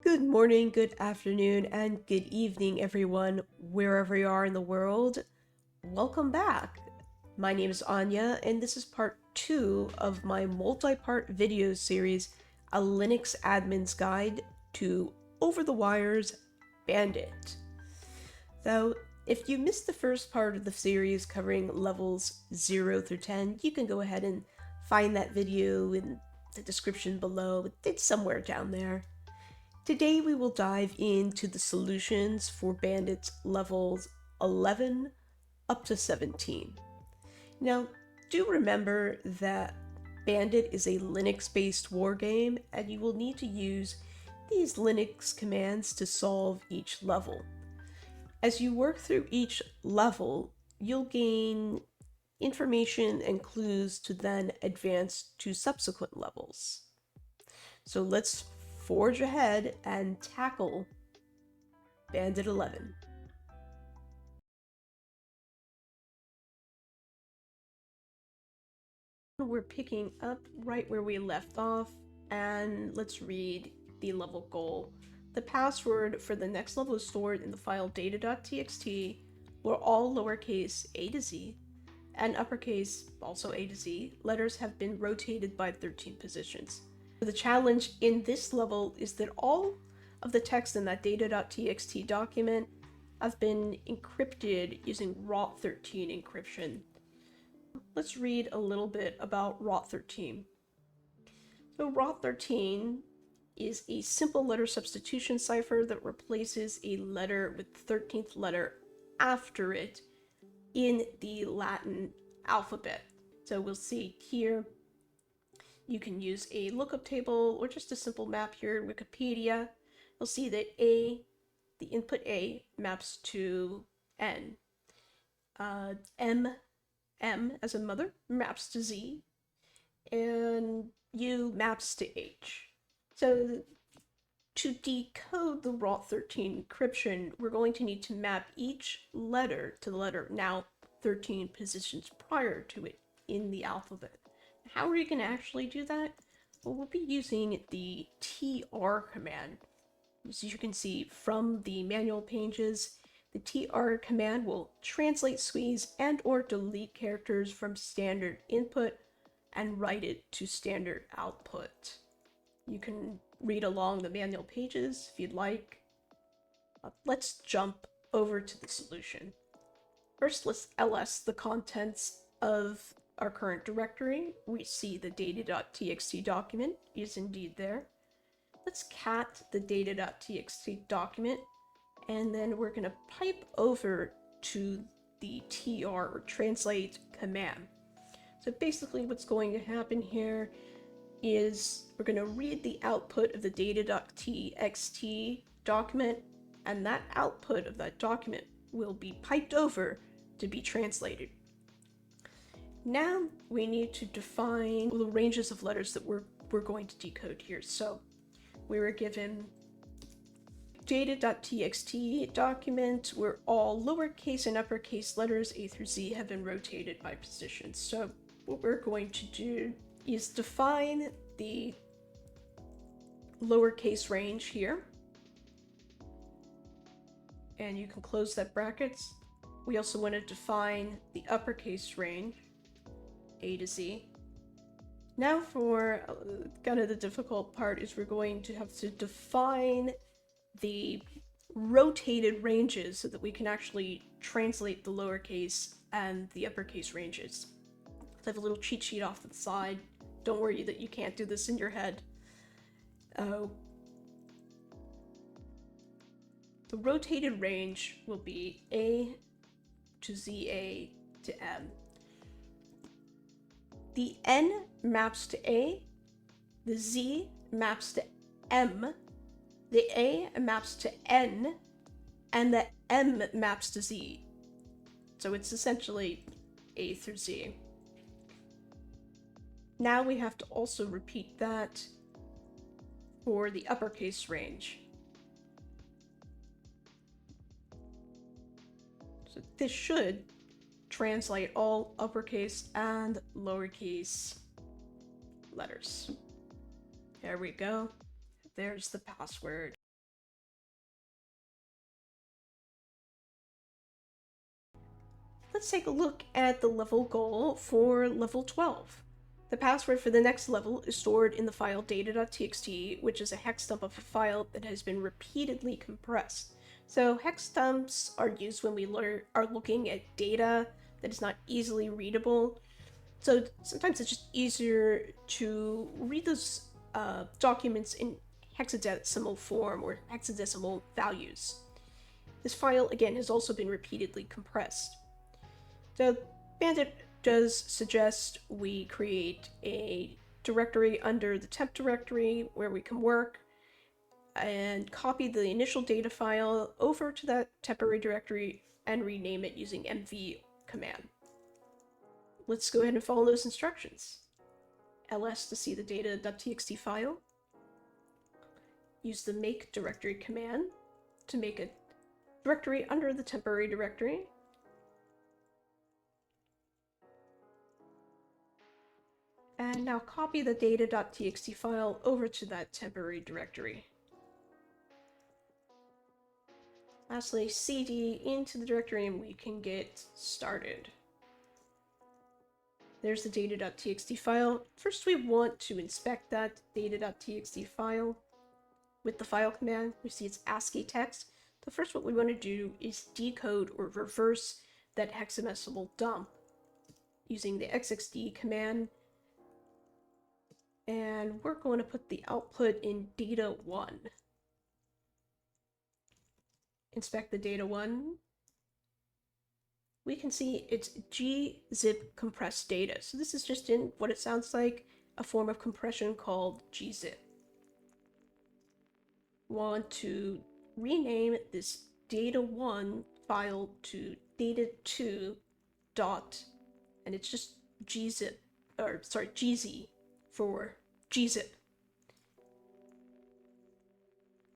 Good morning, good afternoon, and good evening, everyone, wherever you are in the world. Welcome back. My name is Anya, and this is part 2 of my multi-part video series, A Linux Admin's Guide to OverTheWire's Bandit. Though, if you missed the first part of the series covering levels 0 through 10, you can go ahead and find that video in the description below. It's somewhere down there. Today we will dive into the solutions for Bandit's levels 11 up to 17. Now, do remember that Bandit is a Linux-based wargame, and you will need to use these Linux commands to solve each level. As you work through each level, you'll gain information and clues to then advance to subsequent levels. So let's forge ahead and tackle Bandit 11. We're picking up right where we left off, and let's read the level goal. The password for the next level is stored in the file data.txt, where all lowercase a to z and uppercase, also a to z, letters have been rotated by 13 positions. The challenge in this level is that all of the text in that data.txt document have been encrypted using ROT13 encryption. Let's read a little bit about ROT13. So ROT13 is a simple letter substitution cipher that replaces a letter with the 13th letter after it in the Latin alphabet. So we'll see here, you can use a lookup table or just a simple map here in Wikipedia. You'll see that A, the input A, maps to N. M as a mother maps to Z, and U maps to H. So to decode the ROT13 encryption, we're going to need to map each letter to the letter now 13 positions prior to it in the alphabet. How are you going to actually do that? Well, we'll be using the tr command. As you can see from the manual pages, the tr command will translate, squeeze, and or delete characters from standard input and write it to standard output. You can read along the manual pages if you'd like. Let's jump over to the solution. First, let's ls the contents of our current directory. We see the data.txt document is indeed there. Let's cat the data.txt document, and then we're going to pipe over to the tr or translate command. So basically what's going to happen here is we're going to read the output of the data.txt document, and that output of that document will be piped over to be translated. Now we need to define the ranges of letters that we're going to decode here. So we were given data.txt document where all lowercase and uppercase letters A through Z have been rotated by position. So what we're going to do is define the lowercase range here. And you can close that brackets. We also want to define the uppercase range, A to Z. Now for kind of the difficult part is we're going to have to define the rotated ranges so that we can actually translate the lowercase and the uppercase ranges. I have a little cheat sheet off to the side. Don't worry that you can't do this in your head. The rotated range will be A to ZA to M. The N maps to A, the Z maps to M, the A maps to N, and the M maps to Z. So it's essentially A through Z. Now we have to also repeat that for the uppercase range. So this should translate all uppercase and lowercase letters. There we go. There's the password. let's take a look at the level goal for level 12. The password for the next level is stored in the file data.txt, which is a hex dump of a file that has been repeatedly compressed. So hex dumps are used when we are looking at data that is not easily readable. So sometimes it's just easier to read those documents in hexadecimal form or hexadecimal values. This file, again, has also been repeatedly compressed. So Bandit does suggest we create a directory under the temp directory where we can work and copy the initial data file over to that temporary directory and rename it using mv command. Let's go ahead and follow those instructions. ls to see the data.txt file. Use the make directory command to make a directory under the temporary directory. And now copy the data.txt file over to that temporary directory. Lastly, cd into the directory and we can get started. There's the data.txt file. First, we want to inspect that data.txt file with the file command. We see it's ASCII text. So first, what we want to do is decode or reverse that hexadecimal dump using the xxd command. And we're going to put the output in data1. Inspect the data1. We can see it's gzip compressed data. So this is just in what it sounds like, a form of compression called gzip. Want to rename this data1 file to data2 dot, and it's just gzip, or sorry, gz for gzip.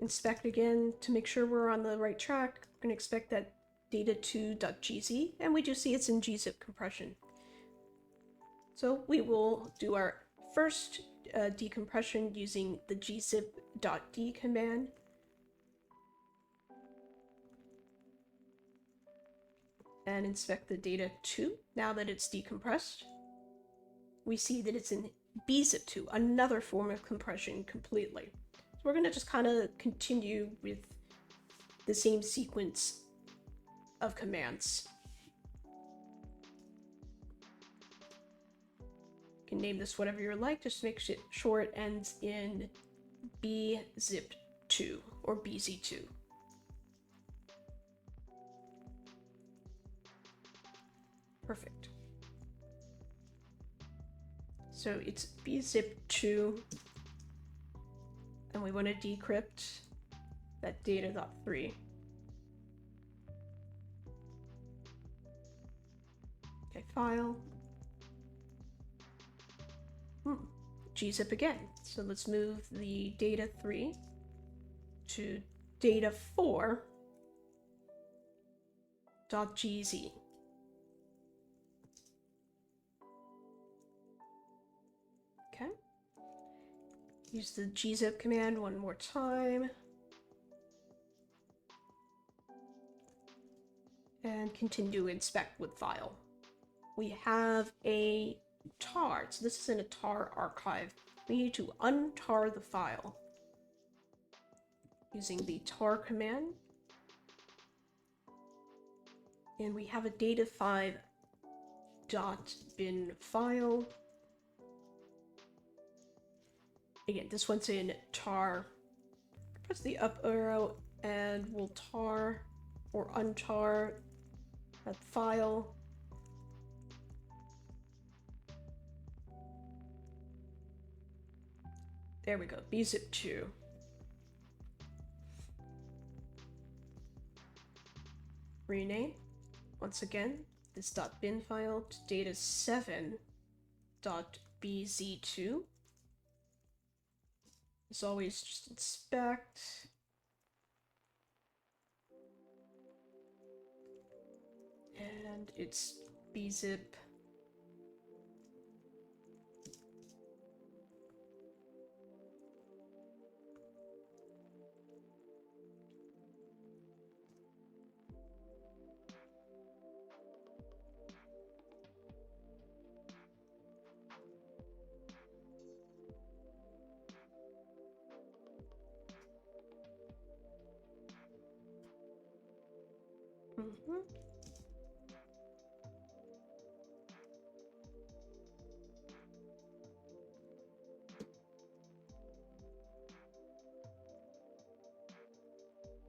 Inspect again to make sure we're on the right track. We're going to expect that data2.gz, and we do see it's in gzip compression. So we will do our first decompression using the gzip.d command. And inspect the data2. Now that it's decompressed, we see that it's in bzip2, another form of compression completely. So we're going to just kind of continue with the same sequence of commands. You can name this whatever you like, just make sure it ends in bzip2 or bz2. Perfect. So it's bzip2, and we want to decrypt that data.3. Okay, file. Gzip again. So let's move the data3 to data4.gz. Okay. Use the gzip command one more time. And continue to inspect with file. We have a tar, so this is in a tar archive. We need to untar the file using the tar command. And we have a data5.bin file. Again, this one's in tar. Press the up arrow and we'll tar or untar that file. There we go, bzip2. Rename, once again, this .bin file to data7.bz2. As always, just inspect. And it's bzip.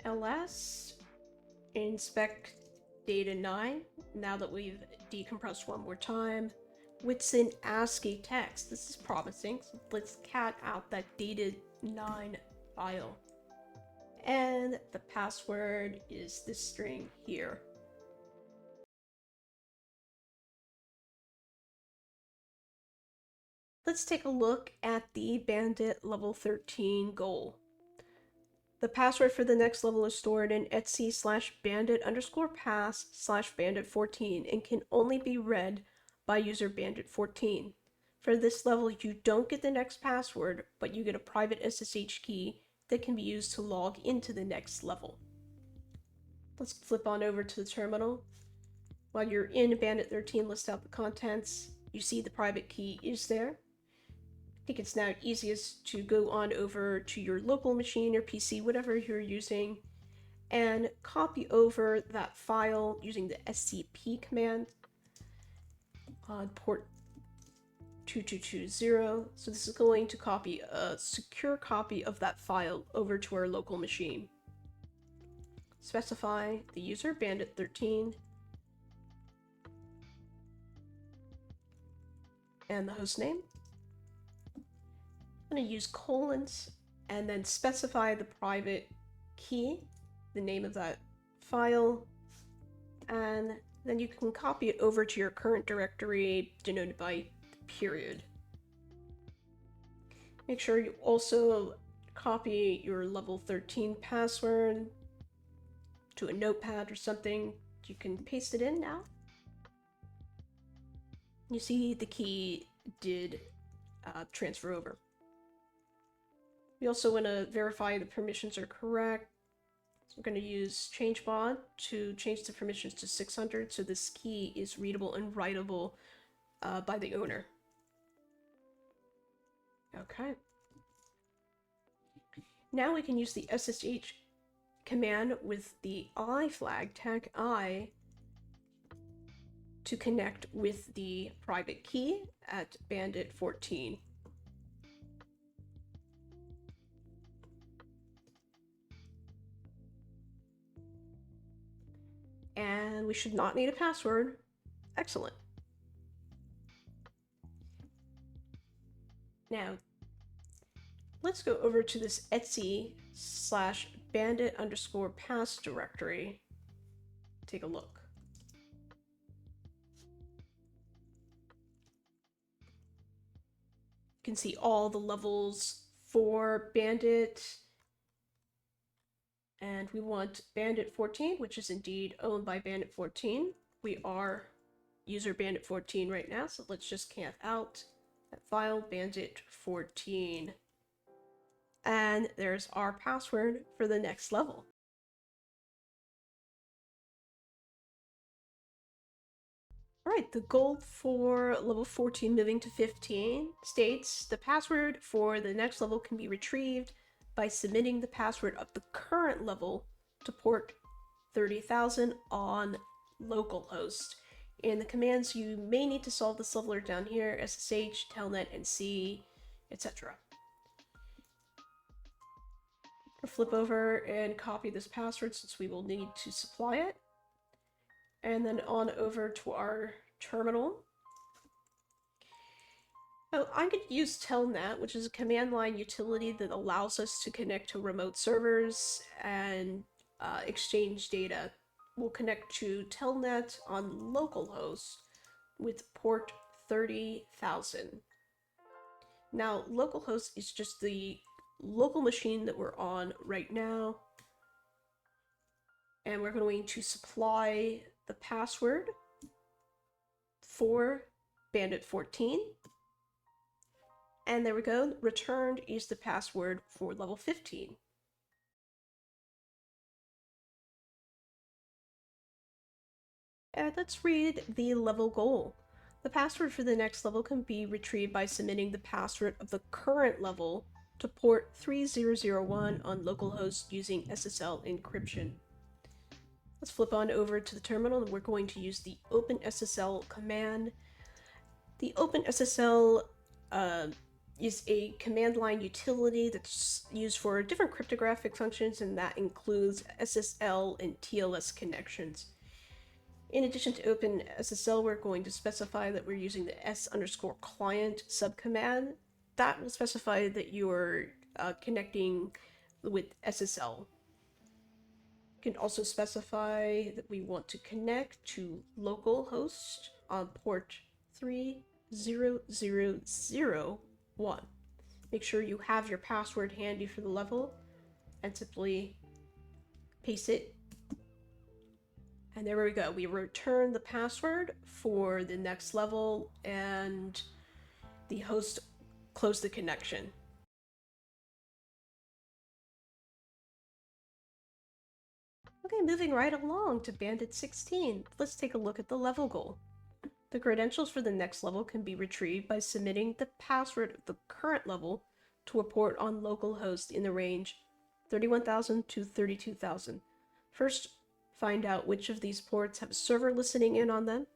ls inspect data 9. Now that we've decompressed one more time, what's in ASCII text? This is promising. So let's cat out that data 9 file. And the password is this string here. Let's take a look at the Bandit level 13 goal. The password for the next level is stored in etc/bandit_pass/bandit14 and can only be read by user bandit14. For this level, you don't get the next password, but you get a private SSH key that can be used to log into the next level. Let's flip on over to the terminal. While you're in Bandit 13, list out the contents. You see the private key is there. I think it's now easiest to go on over to your local machine or PC, whatever you're using, and copy over that file using the scp command on port 2220. So this is going to copy a secure copy of that file over to our local machine. Specify the user bandit13 and the host name. I'm going to use colons and then specify the private key, the name of that file, and then you can copy it over to your current directory denoted by period. Make sure you also copy your level 13 password to a notepad or something. You can paste it in now. You see the key did transfer over. We also want to verify the permissions are correct. So we're going to use changemod to change the permissions to 600 so this key is readable and writable by the owner. Okay. Now we can use the SSH command with the I flag, tag I, to connect with the private key at bandit14. And we should not need a password. Excellent. Now, let's go over to this etc/bandit_pass directory. Take a look. You can see all the levels for Bandit. And we want Bandit14, which is indeed owned by Bandit14. We are user Bandit14 right now, so let's just cat out that file, Bandit14. And there's our password for the next level. Alright, the goal for level 14 moving to 15 states the password for the next level can be retrieved by submitting the password of the current level to port 30,000 on localhost. And the commands you may need to solve this level are down here: SSH, telnet, and C, etc. I'll flip over and copy this password since we will need to supply it. And then on over to our terminal. Oh, I'm going to use telnet, which is a command line utility that allows us to connect to remote servers and exchange data. We'll connect to telnet on localhost with port 30,000. Now, localhost is just the local machine that we're on right now. And we're going to supply the password for Bandit14. And there we go. Returned is the password for level 15. And let's read the level goal. The password for the next level can be retrieved by submitting the password of the current level to port 3001 on localhost using SSL encryption. Let's flip on over to the terminal and we're going to use the OpenSSL command. The OpenSSL is a command line utility that's used for different cryptographic functions, and that includes SSL and TLS connections. In addition to OpenSSL, we're going to specify that we're using the s_client subcommand. That will specify that you're connecting with SSL. You can also specify that we want to connect to localhost on port 30,001. Make sure you have your password handy for the level and simply paste it. And there we go. We return the password for the next level and the host closed the connection. Okay, moving right along to Bandit 16. Let's take a look at the level goal. The credentials for the next level can be retrieved by submitting the password of the current level to a port on localhost in the range 31,000 to 32,000. First, find out which of these ports have a server listening in on them.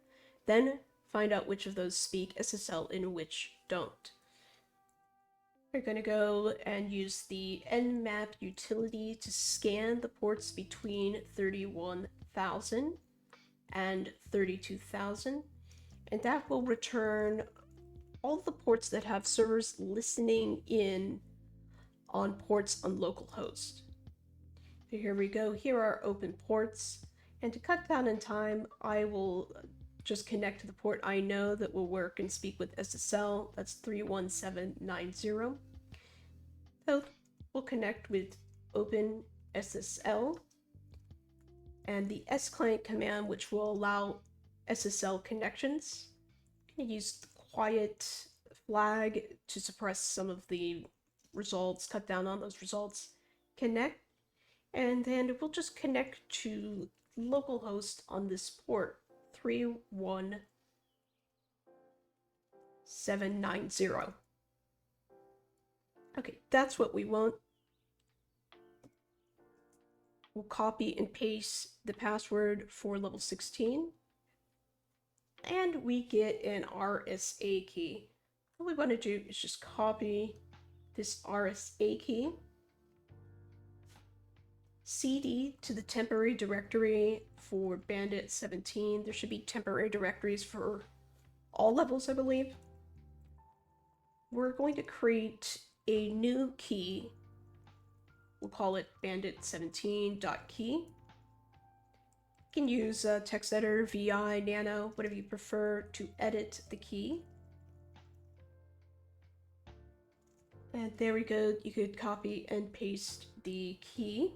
Then, find out which of those speak SSL and which don't. We're going to go and use the nmap utility to scan the ports between 31,000 and 32,000. And that will return all the ports that have servers listening in on ports on localhost. So here we go. Here are open ports. And to cut down in time, I will just connect to the port I know that will work and speak with SSL. That's 31790. So we'll connect with OpenSSL and the S-client command, which will allow SSL connections. I'm going to use the quiet flag to suppress some of the results, cut down on those results. Connect, and then we'll just connect to localhost on this port 31790. Okay, that's what we want. We'll copy and paste the password for level 16. And we get an RSA key. What we want to do is just copy this RSA key, cd to the temporary directory for Bandit 17. There should be temporary directories for all levels, I believe. We're going to create a new key. We'll call it bandit17.key. You can use text editor, VI, Nano, whatever you prefer to edit the key. And there we go. You could copy and paste the key.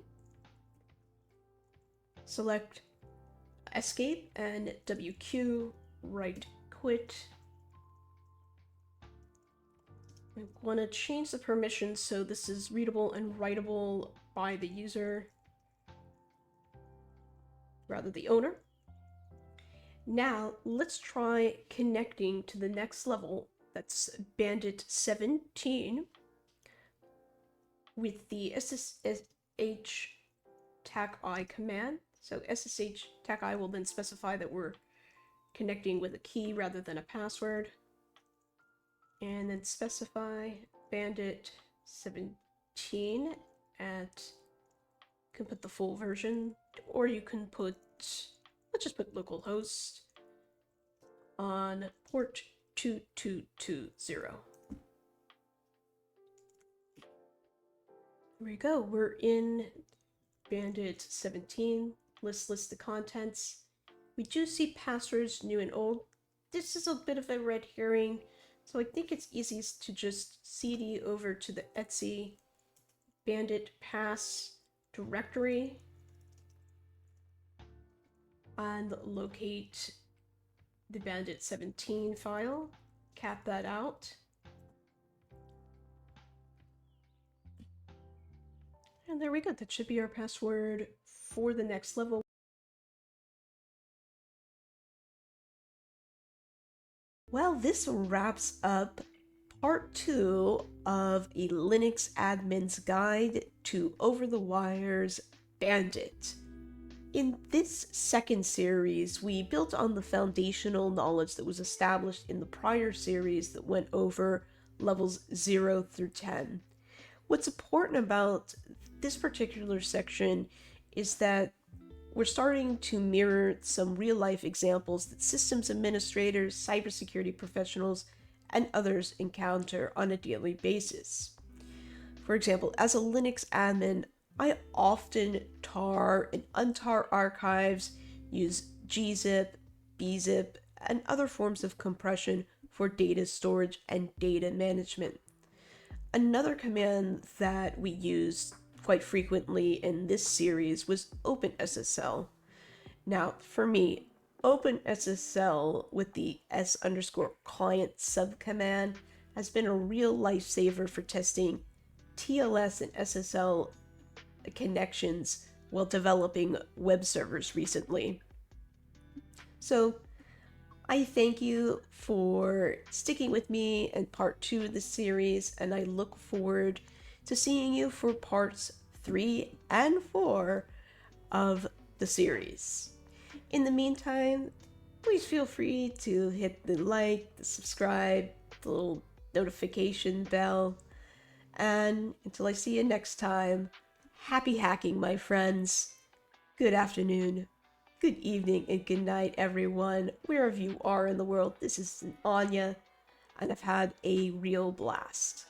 Select escape and WQ, right quit. We want to change the permissions so this is readable and writable by the user rather the owner. Now let's try connecting to the next level, that's Bandit 17, with the SSH TACI command. So SSH TACI will then specify that we're connecting with a key rather than a password. And then specify Bandit 17 at, you can put the full version, or you can put, let's just put localhost on port 2220. There we go, we're in Bandit 17. Let's list the contents. We do see passwords new and old. This is a bit of a red herring, so I think it's easiest to just cd over to the etc bandit pass directory and locate the Bandit 17 file, cap that out. And there we go, that should be our password for the next level. Well, this wraps up part 2 of a Linux admin's guide to Over the Wire's Bandit. In this second series, we built on the foundational knowledge that was established in the prior series that went over levels 0 through 10. What's important about this particular section is that we're starting to mirror some real-life examples that systems administrators, cybersecurity professionals, and others encounter on a daily basis. For example, as a Linux admin, I often tar and untar archives, use gzip, bzip, and other forms of compression for data storage and data management. Another command that we used quite frequently in this series was OpenSSL. Now, for me, OpenSSL with the s_client subcommand has been a real lifesaver for testing TLS and SSL connections while developing web servers recently. So I thank you for sticking with me in part 2 of the series, and I look forward to seeing you for parts 3 and 4 of the series. In the meantime, please feel free to hit the like, the subscribe, the little notification bell, and until I see you next time, happy hacking, my friends. Good afternoon, good evening, and good night, everyone, wherever you are in the world. This is Anya, and I've had a real blast.